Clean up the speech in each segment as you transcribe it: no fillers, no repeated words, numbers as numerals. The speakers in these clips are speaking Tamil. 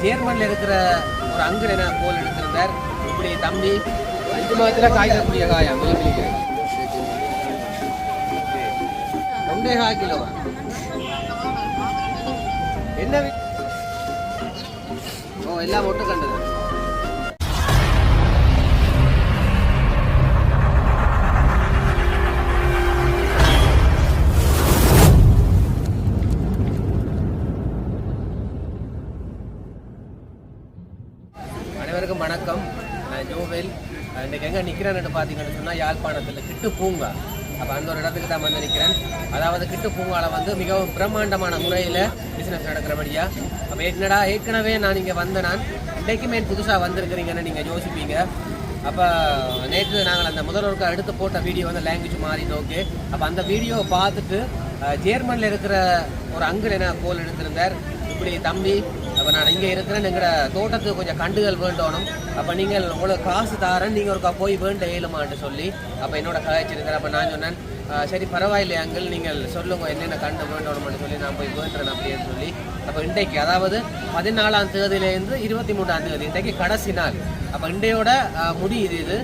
ஜெர்மனில் இருக்கிற ஒரு அங்கிள் என்ன கோல் எடுத்திருந்தார். இப்படி தம்பி 5 மாதத்தில் காய்க்கக்கூடிய காயா மிளமிளிக்கு 1.5 கிலோவா என்ன? ஓ எல்லாம் ஒட்டு கண்டது. அனைவருக்கும் வணக்கம். நான் ஜோவேல். இன்றைக்கு எங்கே நிற்கிறேன்னு பார்த்தீங்கன்னு சொன்னால் யாழ்ப்பாணத்தில் கிட்டு பூங்கா. அப்போ அந்த ஒரு இடத்துக்கு தான் வந்து நிற்கிறேன். அதாவது கிட்டு பூங்காவில் வந்து மிகவும் பிரம்மாண்டமான முறையில் பிஸ்னஸ் நடக்கிறபடியா. அப்போ ஏற்கனவே நான் இங்கே நான் இன்றைக்குமே புதுசாக வந்திருக்கிறீங்கன்னு நீங்கள் யோசிப்பீங்க. அப்போ நேற்று நாங்கள் அந்த முதல்வருக்கு எடுத்து போட்ட வீடியோ வந்து லாங்குவேஜ் மாறிட்டு ஓகே. அப்போ அந்த வீடியோவை பார்த்துட்டு ஜெர்மனில் இருக்கிற ஒரு அங்கிள் என்ன கோல் எடுத்திருந்தார். இப்படி தம்பி, அப்போ நான் இங்கே இருக்கிறேன், எங்களோட தோட்டத்துக்கு கொஞ்சம் கண்டுகள் வேண்டணும், அப்போ நீங்கள் உங்களுக்கு காசு தாரேன், நீங்கள் ஒருக்கா போய் வேண்ட ஏழுமான்னு சொல்லி அப்போ என்னோட கலாய்ச்சிருந்தார். அப்போ நான் சொன்னேன், சரி பரவாயில்லையே அங்கிள், நீங்கள் சொல்லுங்கள் என்னென்ன கண்டு வேண்டணும்னு சொல்லி நான் போய் வேண்டுறேன் அப்படின்னு சொல்லி. அப்போ இன்றைக்கு அதாவது 14ஆம் தேதியிலேருந்து 23ஆம் தேதி இன்றைக்கு கடைசி நாள். அப்போ இன்றையோட முடியுது இது.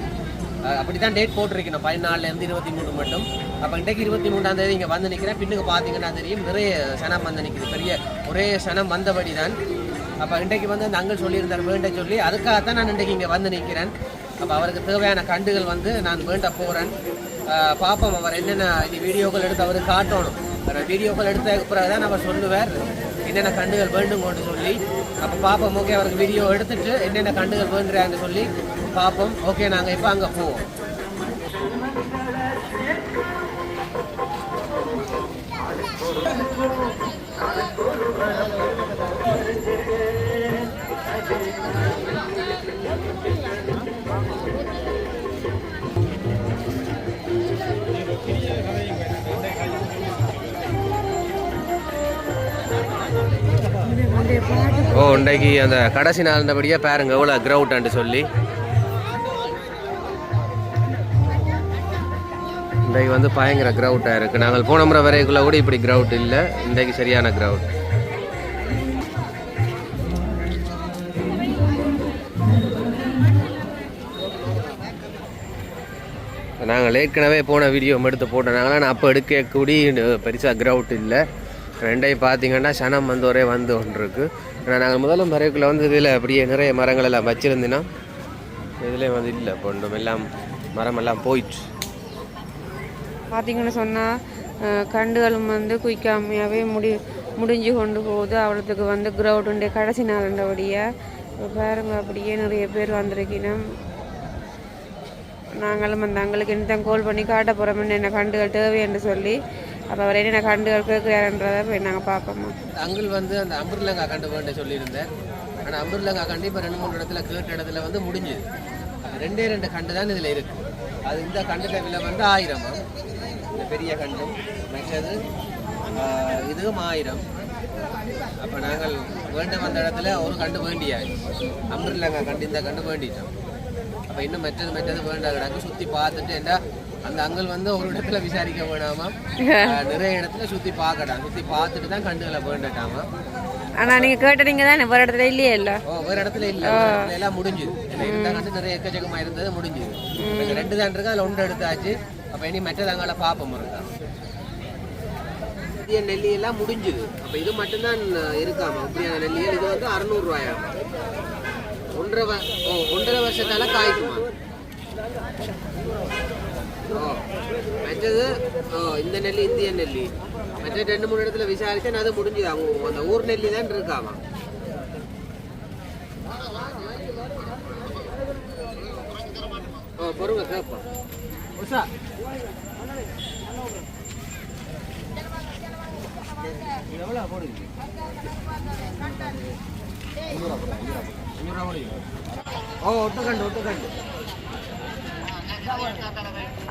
அப்படி தான் டேட் போட்டிருக்கணும் 14லேருந்து 23 மட்டும். அப்போ இன்றைக்கு 23ஆம் தேதி இங்கே வந்து நிற்கிறேன். பின்னுக்கு பார்த்தீங்கன்னா தெரியும் நிறைய சனம் வந்து நிற்குது, பெரிய ஒரே சனம் வந்தபடி தான். அப்போ இன்றைக்கு வந்து அந்த அங்கிள் சொல்லியிருந்தார் வேண்ட சொல்லி, அதுக்காகத்தான் நான் இன்றைக்கு இங்கே வந்து நிற்கிறேன். அப்போ அவருக்கு தேவையான கண்டுகள் வந்து நான் வேண்ட போகிறேன். பார்ப்போம் அவர் என்னென்ன வீடியோக்கள் எடுத்து அவருக்கு காட்டணும். வீடியோக்கள் எடுத்த பிறகு தான் அவர் சொல்லுவார் என்னென்ன கண்டுகள் வேண்டுங்கன்னு சொல்லி. அப்போ பார்ப்போம். ஓகே, அவருக்கு வீடியோ எடுத்துட்டு என்னென்ன கண்டுகள் வேண்டுறாங்கன்னு சொல்லி பார்ப்போம். ஓகே, நாங்கள் இப்போ அங்கே போவோம். ஓ இன்றைக்கு அந்த கடைசி நாள்ன்றபடியாக பாருங்க எவ்வளோ கிரவுண்டான்னு சொல்லி. இன்றைக்கு வந்து பயங்கர கிரவுண்டாக இருக்குது. நாங்கள் போன முறை வரைக்குள்ளே கூட இப்படி கிரவுண்ட் இல்லை, இன்றைக்கு சரியான கிரவுண்ட். நாங்கள் ஏற்கனவே போன வீடியோ எடுத்து போட்டோனாங்களா, நான் அப்போ எடுக்கக்கூடிய பெருசாக கிரவுண்ட் இல்லை. ரெண்டையும் பார்த்தீங்கன்னா சனம் வந்து ஒரே வந்து ஒன்று இருக்குது. ஆனால் நாங்கள் முதலும் வரைக்குள்ளே வந்து இதில் அப்படியே நிறைய மரங்கள் எல்லாம் வச்சுருந்தீங்கன்னா இதில் வந்து இல்லை, பொண்டும் எல்லாம் மரமெல்லாம் போயிடுச்சு. பார்த்தீங்கன்னு சொன்னால் கண்டுகளும் வந்து குயிக்காமையாகவே முடிஞ்சு கொண்டு போகுது. அவ்வளோத்துக்கு வந்து கிரவுண்டுடைய கடைசி நாள்ன்றபடியாக பாருங்க அப்படியே நிறைய பேர் வந்திருக்கணும். நாங்களும் அந்த அங்களுக்கு என்னதான் கோல் பண்ணி காட்ட போகிறோம் என்ன கண்டுகள் தேவைன்னு சொல்லி. அப்போ அவர் என்னென்ன கண்டுகள் கேட்குறாருன்றதை போய் நாங்கள் பார்ப்போம்மா. அங்கிள் வந்து அந்த அம்பர்லங்கா கண்டு வேண்ட சொல்லியிருந்தேன். ஆனால் அம்பர்லங்கா கண்டு இப்போ 2-3 இடத்துல கேட்ட இடத்துல வந்து முடிஞ்சுது. 2 கண்டு தான் இதில் இருக்குது. அது இந்த கண்டு விலை வந்து 1000, இந்த பெரிய கண்டும் மற்றது இதுவும் 1000. அப்போ நாங்கள் வேண்ட வந்த இடத்துல ஒரு கண்டு வேண்டியாச்சு. அம்பர்லங்கா கண்டு இந்த கண்டு வேண்டிட்டோம். அப்போ இன்னும் மற்றது வேண்ட கிடக்கு. சுற்றி பார்த்துட்டு என்ன அந்த அங்கிள் வந்து ஒரு இடத்துல விசாரிக்க வேணாமா, நிறைய இடத்துல சுற்றி பார்க்கட்டான். சுற்றி பார்த்துட்டு தான் கண்டுகளை வேண்டட்டாமா. ஆனால் நீங்கள் கேட்டீங்க தான் வேறு இடத்துல இல்லையே இல்லை? வேறு இடத்துல இல்லை, எல்லாம் முடிஞ்சுது. இந்த கண்டு நிறைய எக்கச்சக்கமாக இருந்தது, முடிஞ்சுது. 2 தான் இருக்கு, அதில் 1 எடுத்தாச்சு. அப்போ இனி மற்றது அங்கே பார்ப்போம் இருக்கா. இந்திய நெல்லி எல்லாம் முடிஞ்சுது. அப்போ இது மட்டும்தான் இருக்காமா அப்படியான நெல்லிகள். இது வந்து 600 ரூபாயாமா. 1.5 வருஷத்தால காய்க்குமா. மற்றது இந்த நெல்லி இந்திய நெல்லி. மற்ற 2-3 இடத்துல விசாரிச்சேன், அது முடிஞ்சுது. அவங்க அந்த ஊர் நெல்லி தான் இருக்காமா. பொறுங்க கேட்போம். எவ்வளோ போடுங்க? 500 போடுங்க. ஒட்டுக்கண்டு.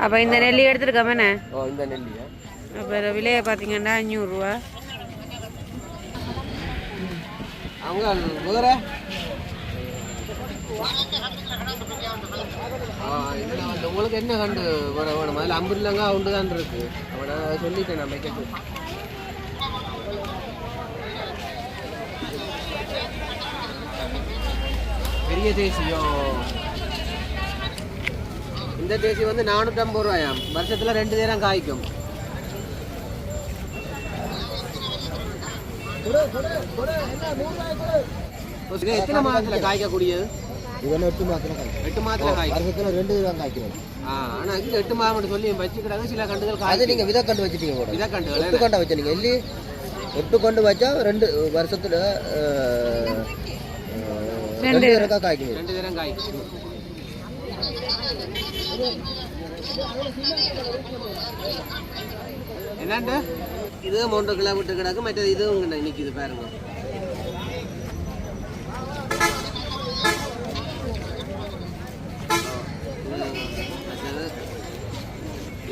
அப்போ இந்த நெல்லி எடுத்துருக்கோமே. இந்த நெல்லியா அப்போ விலையை பார்த்தீங்கன்னா 500 ரூபா. அவங்க வேற இதில் வந்து உங்களுக்கு என்ன கண்டு வேணும்? அதில் அம்புரிலங்க உண்டு தான் இருக்கு. அவனை சொல்லிட்டேன் நான் வைக்கிறது. பெரிய தேசியோ இந்த தேசி வந்து 450 ரூபாயாம். வருஷத்துல 2 நேரம் காய்க்கும். எத்தனை மாதத்துல காய்க்கக்கூடியது? இதெல்லாம் 8 மாதத்துல காய்க்கும். 8 மாதத்துல காய்க்கும். வருஷத்துல 2 தடவை காய்க்கிறோம். ஆனா இது 8 மாதம் சொல்லி வச்சுக்கிறாங்க. சில கண்டுகள் அது நீங்க விதக்கண்டு வச்சுட்டீங்க கூட. விதக்கண்டுகள் 8 கண்டை வச்சீங்க இல்லி 8 கண்டு வச்சா 2 வருஷத்துல 2 தடவை காய்க்கும். 2 நேரம் காய்க்கும். என்னண்டு இது 3 கிலோ விட்டு கிடக்கு. மற்றது இதுவும் நிற்கிது பாருங்க.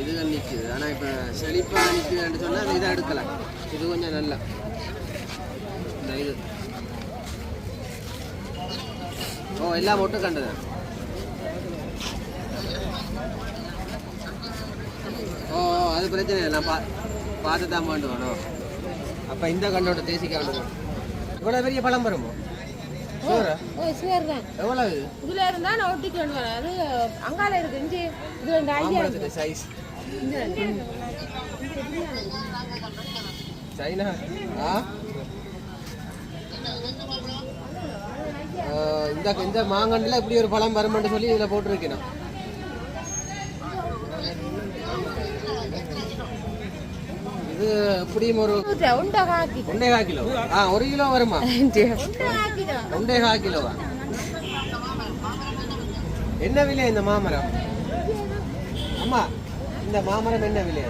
இதுதான் நிற்கிது. ஆனால் இப்போ செழிப்பாக நிற்குதுன்னு சொன்னால் அது இதை எடுக்கலாம். இது கொஞ்சம் நல்லா இந்த இது எல்லாம் ஒட்டு கண்டுதான். அது பிரச்சனை இல்லை. நான் பார்த்து தான் பண்ணுவேணும். அப்போ இந்த கண்டோட தேசிக்க வேணும். இவ்வளோ பெரிய பழம் வருமோ? எவ்வளவு இதுல இருந்தா நான் ஒட்டிக்கு கொண்டு வரேன். அது அங்கால இருக்கு. இஞ்சி இது வந்து ஐடியா சைஸ் சைனா. இந்த மாங்கண்டில் இப்படி ஒரு பழம் வருமென்று சொல்லி இதில் போட்டிருக்கேன். இது எப்படியும் ஒரு 1.5 கிலோ. 1 கிலோ வருமா? 1.5 கிலோவா? என்ன விலை இந்த மாமரம்? அம்மா இந்த மாமரம் என்ன விலை?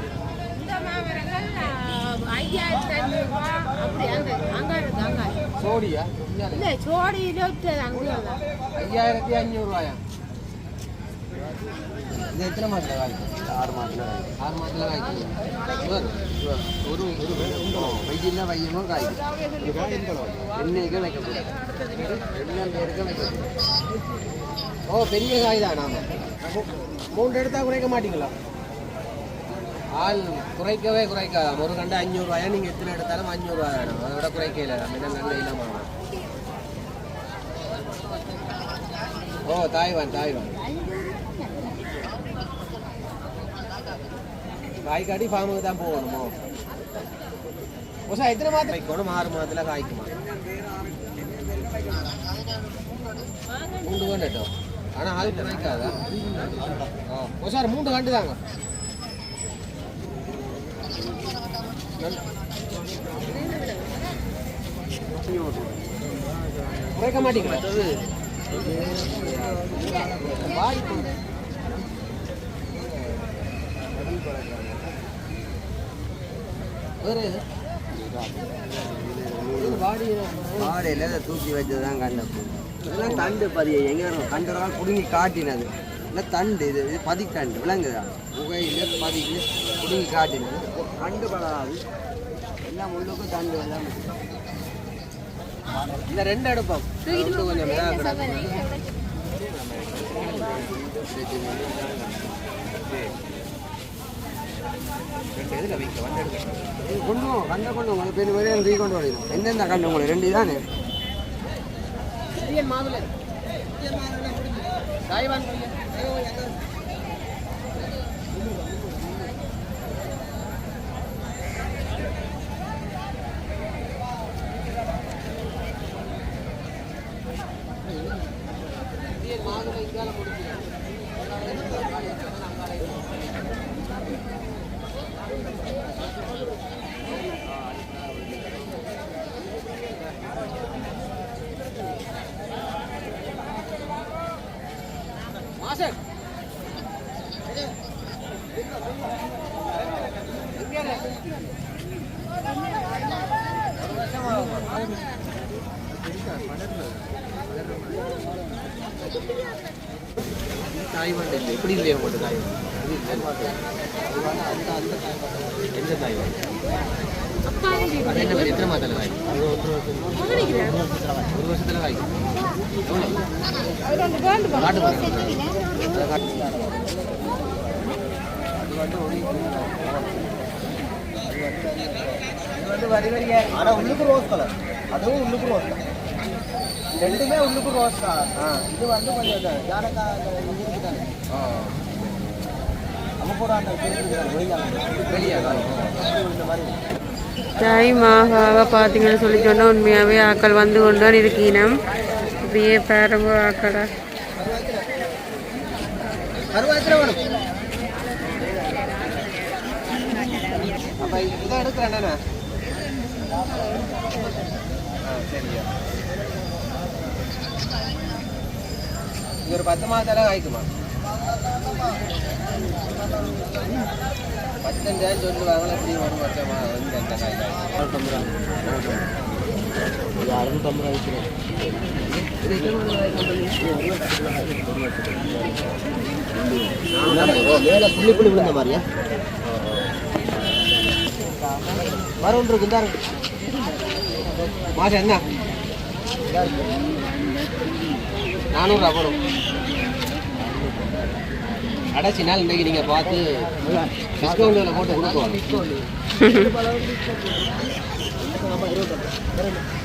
சோடியா? 5500 ரூபாயா? இது எத்தனை மாதத்தில் காய்க்கும்? 6 மாதத்துல 6 மாதத்தில் காய்க்கும். ஒரு வைத்தியம் வையமும் காய்க்கும். என்னைக்கு வைக்கக்கூடாது. 2 பேருக்கு வைக்கக்கூடாது. பெரிய காய் தான். நாம 3 எடுத்தா குறைக்க மாட்டீங்களா? ஆள் குறைக்கவே குறைக்காதாம். ஒரு கண்டு 500 ரூபாயா? நீங்கள் எத்தனை எடுத்தாலும் 500 ரூபாய் வேணும். அதை விட குறைக்கல. நம்ம என்ன கண்டு இல்லாமல் தாய்வான் காய்க்காட்டி ஃபார்முக்கு தான் போகணுமோ? எத்தனை மாதம் வைக்கணும்? 6 மாதத்தில் காய்க்குமா? 3 கண்டு எட்டோம். ஆனால் ஆள் குறைக்காதா? சார் 3 கண்டு தாங்க. குறைக்க மாட்டீங்களா? பாடையில் தூக்கி வச்சதுதான் கண்டப்பு. இதெல்லாம் தண்டு பதிய எங்கே கண்டெல்லாம் பிடுங்கி காட்டினது. இல்லை தண்டு இது பதிக்கண்டு விளங்குதா? புகையில் பதிக்கு பிடுங்கி காட்டினது. கண்டு படாது. எல்லாம் முள்ளுக்கும் தண்டு எல்லாம் இந்த 2 எடுப்போம். கொஞ்சம் கொண்டு கண்டை கொண்டு உங்களை பெரிய பெரிய ரீ கொண்டு வரணும். எந்தெந்த கண்டு உங்களை 2 தானே? தாய்வான் இல்லை. எப்படி இல்லையா போட்டு தாய்வான்? எந்த தாய்வான்? அது என்ன மாதிரி? எத்தனை மாதத்தில் காய்க்கும்? 1 வருஷத்தில் காய்க்கும். ஆனால் உள்ளுக்கு ரோஸ் கலர். அதுவும் உள்ளுக்கு ரோஸ் கலர். இந்த ரெண்டுமே உள்ளுக்கு ரோஸ் தான். இது வந்து கொஞ்சம் ஜானகா இதுக்கு தானே நம்ம கூட அந்த இந்த மாதிரி டைம் ஆக பார்த்தீங்கன்னு சொல்லி சொன்னால் உண்மையாகவே ஆக்கள் வந்து கொண்டு தான் இருக்கீனம். இப்படியே பாருங்க ஆக்களை கருவாத்திர வேணும். அப்போ இதான் எடுக்கிறேன். சரியா இது ஒரு 10 மாதம் ஆயிக்குமா? 15 சொல்லுவாங்களா? எப்படி 1 வருஷமா வந்து அந்த காய் 650 புள்ளி புள்ளி விழுந்த மாதிரியா மரம் இருக்கு. இந்த மாதம் என்ன 400 வரும். கடைசி நாள் இன்றைக்கி நீங்கள் பார்த்து டிஸ்கவுண்டில் போட்டு கொடுக்குவாங்க.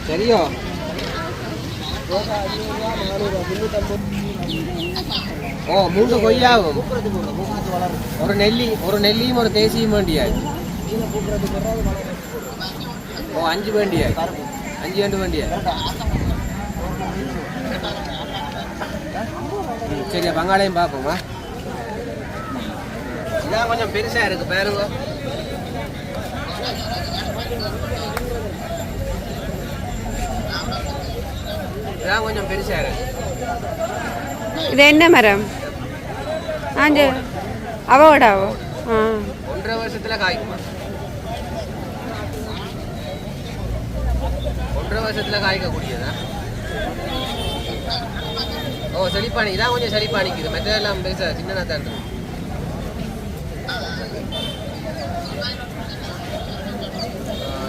சரியோ? ஓ 3 கொய்யாவும் ஒரு நெல்லியும் ஒரு தேசியும் வேண்டியாது. ஓ 5 வேண்டியாது. 5 2 வேண்டியாது. சரி பங்காளையும் பார்ப்போமா? இதான் கொஞ்சம் பெருசாக இருக்குது பாருங்க. இதான் கொஞ்சம் பெருசாக இருக்கு. இது என்ன மரம்? அவடாவோ 1.5 வருஷத்தில் காய்க்குமா? 1.5 வருஷத்தில் காய்க்கக்கூடியதா? ஓ செழிப்பானி. இதான் கொஞ்சம் செழிப்பானிக்குது. மற்றதெல்லாம் பெருசாக சின்னதாக தான் இருக்குது.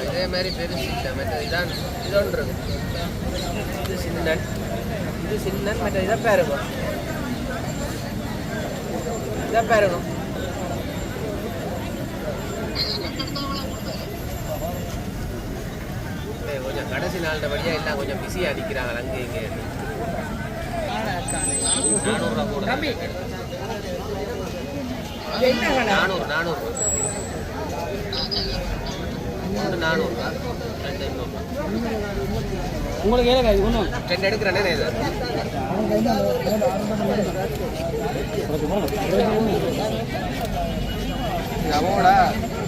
இதே மாதிரி பெருசு இல்லை. மற்ற இதான் இதொன்று இருக்கு. இது சின்னன் மற்ற இதை பாருங்க. இதை பாருங்க. கொஞ்சம் கடைசி நாள்படியாக எல்லாம் கொஞ்சம் பிஸியாக அடிக்கிறாங்க அங்கே இங்கே. 400 ரூபா கூட. 400 400 உங்களுக்கு ஏன் காய் ஒன்றும் 2 எடுக்கிறேன்னே இது. அவங்களா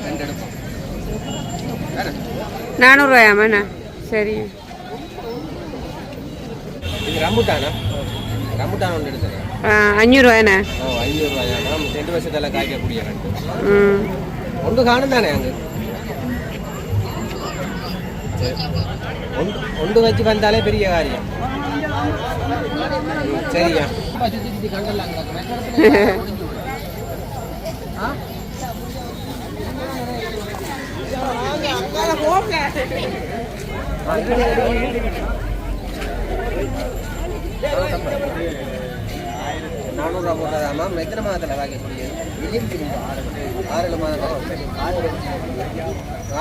2 எடுப்போம். 400 ரூபாயாமாண்ணா? சரி. இது ரம்புட்டானா? ரம்புட்டான் ஒன்று எடுத்துறேன். 500 ரூபாயாண்ணா? ஓ 500 ரூபாயா? 2 வருஷத்தில் காய்க்கக்கூடிய 2 ஒன்று காணும் தானே அங்கே? ஒன்று வச்சு வந்தாலே பெரிய காரியம். சரியா? $400 போட்டதாமா? எத்தனை மாதத்தில் காய்க்கக்கூடியது? 6 மாதம்.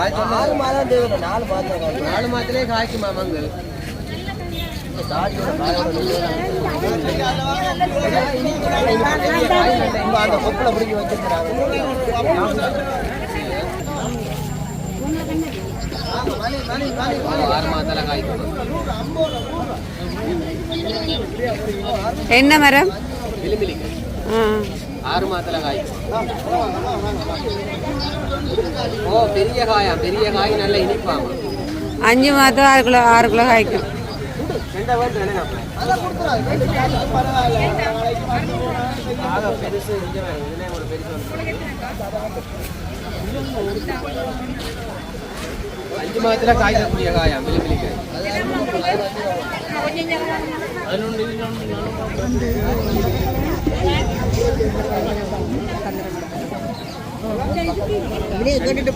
6 மாதம் தேவை. 4 மாதத்திலே காய்க்குமா மங்கள்? அந்த கொப்பில் பிடிக்க வச்சிருக்கிறாங்க. 6 மாதத்தில் காய்க்கும். என்ன மரம்? விளிம்பிலிங்க. 6 மாதத்தில் காய்க்கும். ஓ பெரிய காயா? பெரிய காய் நல்ல இனிப்பாமா? 5 மாதம் 6 கிலோ காய்க்கும். பெருசு ஒரு பெருசு 5 மாதத்தில் காய்க்கக்கூடிய காயா விளிம்பிலிங்க. கேட்டுட்டு